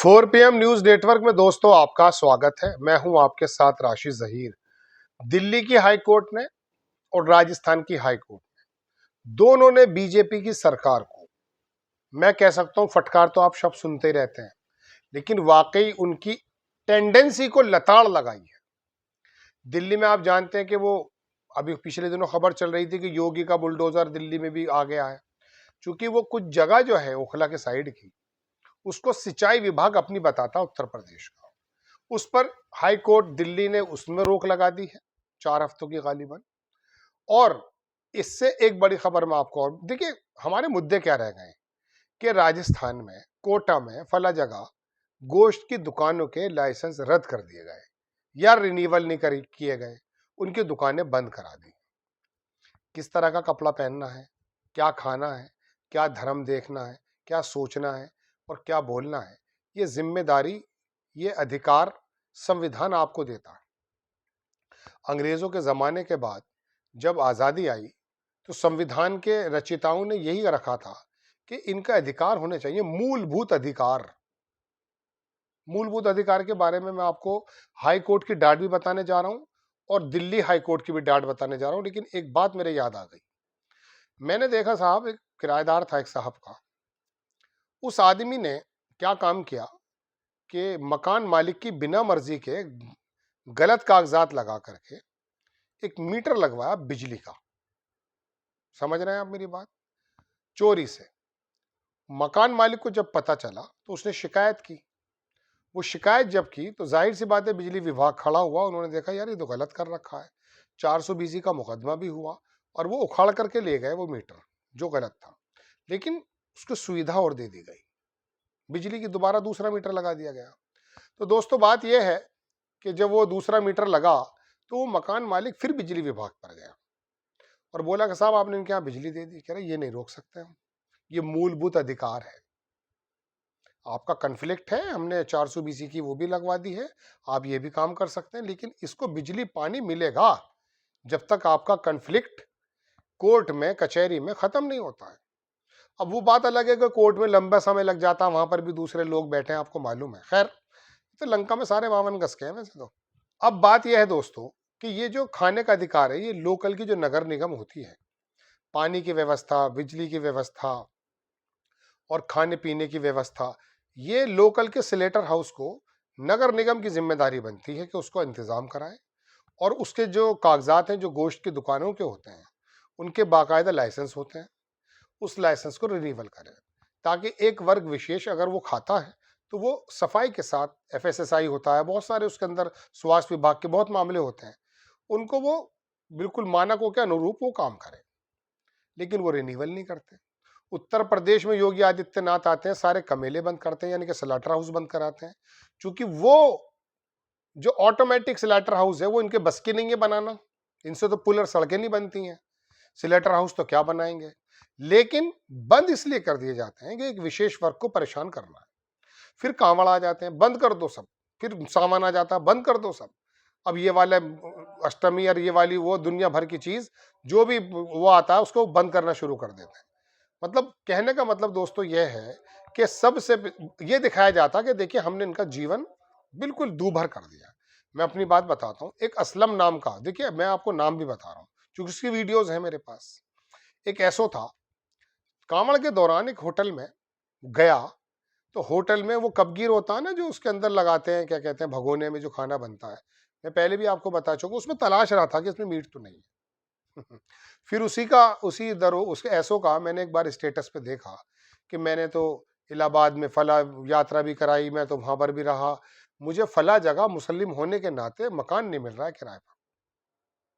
4 PM news network में दोस्तों आपका स्वागत है। मैं हूं आपके साथ राशि जहीर। दिल्ली की हाई कोर्ट ने और राजस्थान की हाई कोर्ट ने दोनों ने बीजेपी की सरकार को, मैं कह सकता हूं, फटकार तो आप शब्द सुनते ही रहते हैं, लेकिन वाकई उनकी टेंडेंसी को लताड़ लगाई है। दिल्ली में आप जानते हैं कि वो अभी पिछले दिनों खबर चल रही थी कि योगी का बुलडोजर दिल्ली में भी आ गया है। क्योंकि वो कुछ जगह जो है ओखला के साइड की, उसको सिंचाई विभाग अपनी बताता उत्तर प्रदेश का, उस पर हाई कोर्ट दिल्ली ने उसमें रोक लगा दी है 4 हफ्तों की गालिबन। और इससे एक बड़ी खबर में आपको, और देखिए हमारे मुद्दे क्या रह गए कि राजस्थान में कोटा में फला जगह गोश्त की दुकानों के लाइसेंस रद्द कर दिए गए या रिन्यूअल नहीं किए गए, उनकी दुकानें बंद करा दी। किस तरह का कपड़ा पहनना है, क्या खाना है, क्या धर्म देखना है, क्या सोचना है और क्या बोलना है, ये जिम्मेदारी, ये अधिकार संविधान आपको देता है। अंग्रेजों के जमाने के बाद जब आजादी आई तो संविधान के रचयिताओं ने यही रखा था कि इनका अधिकार होने चाहिए, मूलभूत अधिकार। मूलभूत अधिकार के बारे में मैं आपको हाई कोर्ट की डांट भी बताने जा रहा हूं और दिल्ली हाई कोर्ट की भी डांट बताने जा रहा हूं। लेकिन एक बात मेरे याद आ गई। मैंने देखा साहब, एक किराएदार था एक साहब का, उस आदमी ने क्या काम किया कि मकान मालिक की बिना मर्जी के गलत कागजात लगा करके एक मीटर लगवाया बिजली का। समझ रहे हैं आप मेरी बात? चोरी से। मकान मालिक को जब पता चला तो उसने शिकायत की। वो शिकायत जब की तो जाहिर सी बात है बिजली विभाग खड़ा हुआ, उन्होंने देखा यार ये तो गलत कर रखा है। 420 का मुकदमा भी हुआ और वो उखाड़ करके ले गए वो मीटर जो गलत था। लेकिन उसको सुविधा और दे दी गई, बिजली की दोबारा दूसरा मीटर लगा दिया गया। तो दोस्तों बात यह है कि जब वो दूसरा मीटर लगा तो वो मकान मालिक फिर बिजली विभाग पर गया और बोला कि साहब आपने इनके यहाँ बिजली दे दी। कह रहे ये नहीं रोक सकते हम, ये मूलभूत अधिकार है, आपका कन्फ्लिक्ट है, हमने 420 की वो भी लगवा दी है, आप ये भी काम कर सकते हैं, लेकिन इसको बिजली पानी मिलेगा जब तक आपका कन्फ्लिक्ट कोर्ट में कचहरी में खत्म नहीं होता है। अब वो बात अलग है कि कोर्ट में लंबा समय लग जाता, वहां पर भी दूसरे लोग बैठे हैं, आपको मालूम है। खैर, तो लंका में सारे 52 गज के हैं वैसे तो। अब बात यह है दोस्तों कि ये जो खाने का अधिकार है, ये लोकल की जो नगर निगम होती है, पानी की व्यवस्था, बिजली की व्यवस्था और खाने पीने की व्यवस्था, ये लोकल के सिलेटर हाउस को नगर निगम की जिम्मेदारी बनती है कि उसको इंतजाम कराए और उसके जो कागजात हैं, जो गोश्त की दुकानों के होते हैं, उनके बाकायदा लाइसेंस होते हैं, उस लाइसेंस को रिन्यूअल करें, ताकि एक वर्ग विशेष अगर वो खाता है तो वो सफाई के साथ, FSSAI होता है, बहुत सारे उसके अंदर स्वास्थ्य विभाग के बहुत मामले होते हैं, उनको वो बिल्कुल मानकों के अनुरूप वो काम करें। लेकिन वो रिन्यूअल नहीं करते। उत्तर प्रदेश में योगी आदित्यनाथ आते हैं, सारे कमेले बंद करते हैं, यानी कि स्लॉटर हाउस बंद कराते हैं। क्योंकि वो जो ऑटोमेटिक स्लॉटर हाउस है वो इनके बस की नहीं है बनाना, इनसे तो पुल और सड़कें नहीं बनती हैं, स्लॉटर हाउस तो क्या बनाएंगे। लेकिन बंद इसलिए कर दिए जाते हैं कि एक विशेष वर्ग को परेशान करना है। फिर कांवड़ आ जाते हैं, बंद कर दो सब। फिर सामान आ जाता है, बंद कर दो सब। अब ये वाला अष्टमी और ये वाली वो दुनिया भर की चीज जो भी वो आता है उसको बंद करना शुरू कर देते हैं। मतलब कहने का मतलब दोस्तों यह है कि सबसे ये दिखाया जाता है कि देखिए हमने इनका जीवन बिल्कुल दूभर कर दिया। मैं अपनी बात बताता हूँ। एक असलम नाम का, देखिए मैं आपको नाम भी बता रहा हूँ क्योंकि उसकी वीडियोज है मेरे पास। एक ऐसो था, कांवड़ के दौरान एक होटल में गया तो होटल में वो कबगीर होता है ना, जो उसके अंदर लगाते हैं, क्या कहते हैं, भगोने में जो खाना बनता है। मैं पहले भी आपको बता चुका, उसमें तलाश रहा था कि इसमें मीट तो नहीं है। फिर उसी दरो उसके ऐसो का मैंने एक बार स्टेटस पे देखा कि मैंने तो इलाहाबाद में फला यात्रा भी कराई, मैं तो वहां पर भी रहा, मुझे फला जगह मुस्लिम होने के नाते मकान नहीं मिल रहा है किराए पर।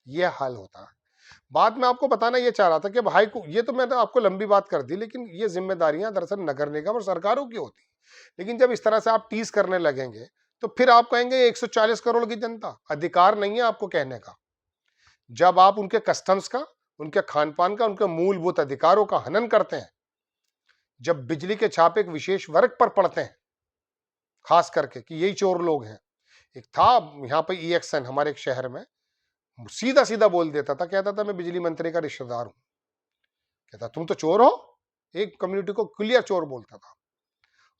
यह हाल होता है। बात मैं आपको बताना ये चाह रहा था कि भाई को, ये तो मैंने आपको लंबी बात कर दी, लेकिन ये जिम्मेदारियां दरअसल नगर निगम और सरकारों की होती। लेकिन जब इस तरह से आप टीज करने लगेंगे तो फिर आप कहेंगे 140 करोड़ की जनता, अधिकार नहीं है आपको कहने का। जब आप उनके कस्टम्स का, उनके खान पान का, उनके मूलभूत अधिकारों का हनन करते हैं, जब बिजली के छापे एक विशेष वर्ग पर पड़ते हैं, खास करके कि यही चोर लोग हैं। एक था यहाँ पे EXN हमारे एक शहर में, सीधा सीधा बोल देता था, कहता था मैं बिजली मंत्री का रिश्तेदार हूं। कहता तुम तो चोर हो, एक कम्युनिटी को क्लियर चोर बोलता था।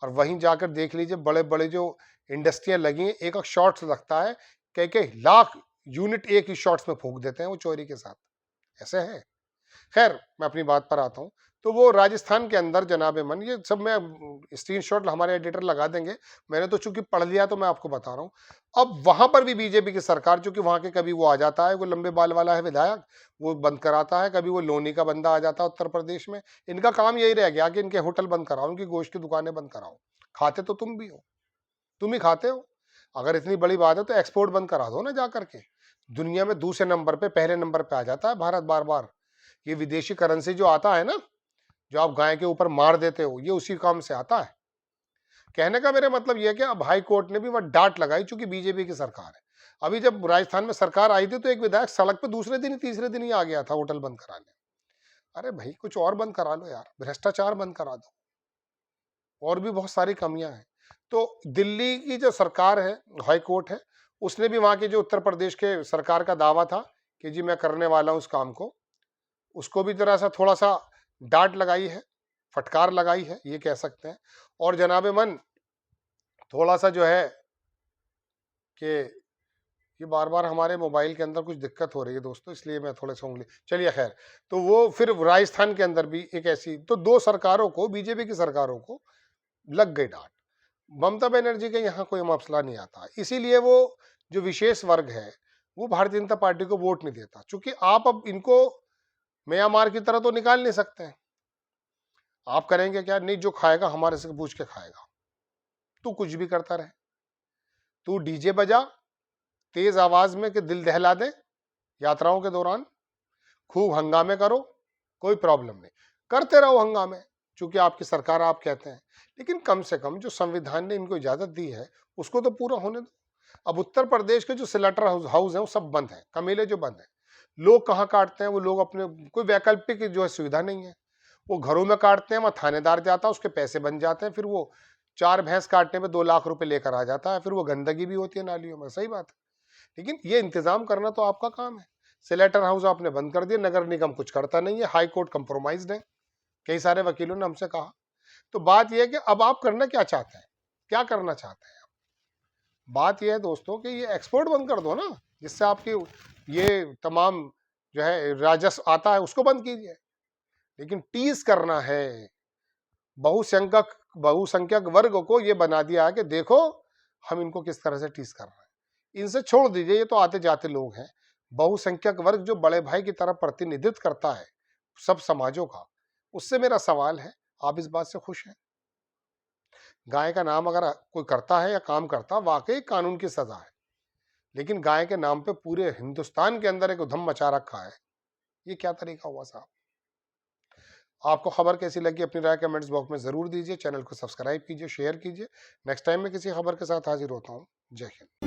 और वहीं जाकर देख लीजिए बड़े बड़े जो इंडस्ट्रियां लगी हैं, एक एक शॉट्स लगता है, कई कई लाख यूनिट एक ही शॉट्स में फूंक देते हैं वो चोरी के साथ, ऐसे है। खैर मैं अपनी बात पर आता हूं। तो वो राजस्थान के अंदर जनाबे मन, ये सब मैं स्क्रीनशॉट हमारे एडिटर लगा देंगे, मैंने तो चूंकि पढ़ लिया तो मैं आपको बता रहा हूं। अब वहां पर भी बीजेपी की सरकार, चूंकि वहां के कभी वो आ जाता है, वो लंबे बाल वाला है विधायक, वो बंद कराता है, कभी वो लोनी का बंदा आ जाता है उत्तर प्रदेश में, इनका काम यही रह गया कि इनके होटल बंद कराओ, इनकी गोश्त की दुकानें बंद कराओ। खाते तो तुम भी हो, तुम ही खाते हो। अगर इतनी बड़ी बात है तो एक्सपोर्ट बंद करा दो ना जा करके। दुनिया में दूसरे नंबर पे, पहले नंबर पे आ जाता है भारत बार बार। ये विदेशी करेंसी जो आता है ना, जो आप गाय के ऊपर मार देते हो, ये उसी काम से आता है। कहने का मेरा मतलब यह है कि अब हाई कोर्ट ने भी वह डांट लगाई, चूंकि बीजेपी की सरकार है। अभी जब राजस्थान में सरकार आई थी तो एक विधायक सड़क पे दूसरे दिन ही तीसरे दिन ही आ गया था होटल बंद कराने। अरे भाई कुछ और बंद करा लो यार, भ्रष्टाचार बंद करा दो, और भी बहुत सारी कमियां हैं। तो दिल्ली की जो सरकार है, हाई कोर्ट है, उसने भी वहां के जो उत्तर प्रदेश के सरकार का दावा था कि जी मैं करने वाला हूं उस काम को, उसको भी जरा सा थोड़ा सा डांट लगाई है, फटकार लगाई है, ये कह सकते हैं। और जनाबे मन थोड़ा सा जो है कि ये बार बार हमारे मोबाइल के अंदर कुछ दिक्कत हो रही है दोस्तों, इसलिए मैं थोड़े से उंगली, चलिए खैर। तो वो फिर राजस्थान के अंदर भी एक ऐसी, तो दो सरकारों को, बीजेपी की सरकारों को लग गई डांट। ममता बनर्जी का यहाँ कोई मसला नहीं आता, इसीलिए वो जो विशेष वर्ग है वो भारतीय जनता पार्टी को वोट नहीं देता, क्योंकि आप अब इनको म्यांमार की तरह तो निकाल नहीं सकते हैं। आप करेंगे क्या? नहीं, जो खाएगा हमारे से पूछ के खाएगा। तू कुछ भी करता रहे, तू डीजे बजा तेज आवाज में कि दिल दहला दे यात्राओं के दौरान, खूब हंगामे करो, कोई प्रॉब्लम नहीं, करते रहो हंगामे, चूंकि आपकी सरकार आप कहते हैं। लेकिन कम से कम जो संविधान ने इनको इजाजत दी है उसको तो पूरा होने दो। अब उत्तर प्रदेश के जो स्लेटर हाउस है वो सब बंद है, कमेले जो बंद है, लोग कहाँ काटते हैं? वो लोग अपने, कोई वैकल्पिक जो है सुविधा नहीं है, वो घरों में काटते हैं, वहां थानेदार जाता है, उसके पैसे बन जाते हैं, फिर वो 4 भैंस काटने में 2 लाख रुपए लेकर आ जाता है, फिर वो गंदगी भी होती है नालियों में, सही बात है। लेकिन ये इंतजाम करना तो आपका काम है। स्लेटर हाउस आपने बंद कर दिया, नगर निगम कुछ करता नहीं है, हाई कोर्ट कंप्रोमाइज्ड है, कई सारे वकीलों ने हमसे कहा। तो बात यह है कि अब आप करना क्या चाहते हैं, क्या करना चाहते हैं? बात यह है दोस्तों कि ये एक्सपोर्ट बंद कर दो ना, जिससे आपकी ये तमाम जो है राजस्व आता है उसको बंद कीजिए। लेकिन टीज करना है, बहुसंख्यक वर्ग को ये बना दिया है कि देखो हम इनको किस तरह से टीज कर रहे हैं, इनसे छोड़ दीजिए, ये तो आते जाते लोग हैं। बहुसंख्यक वर्ग जो बड़े भाई की तरह प्रतिनिधित्व करता है सब समाजों का, उससे मेरा सवाल है, आप इस बात से खुश हैं? गाय का नाम अगर कोई करता है या काम करता, वाकई कानून की सजा है, लेकिन गाय के नाम पे पूरे हिंदुस्तान के अंदर एक उधम मचा रखा है, ये क्या तरीका हुआ साहब? आपको खबर कैसी लगी अपनी राय कमेंट्स बॉक्स में जरूर दीजिए, चैनल को सब्सक्राइब कीजिए, शेयर कीजिए। नेक्स्ट टाइम मैं किसी खबर के साथ हाजिर होता हूँ। जय हिंद।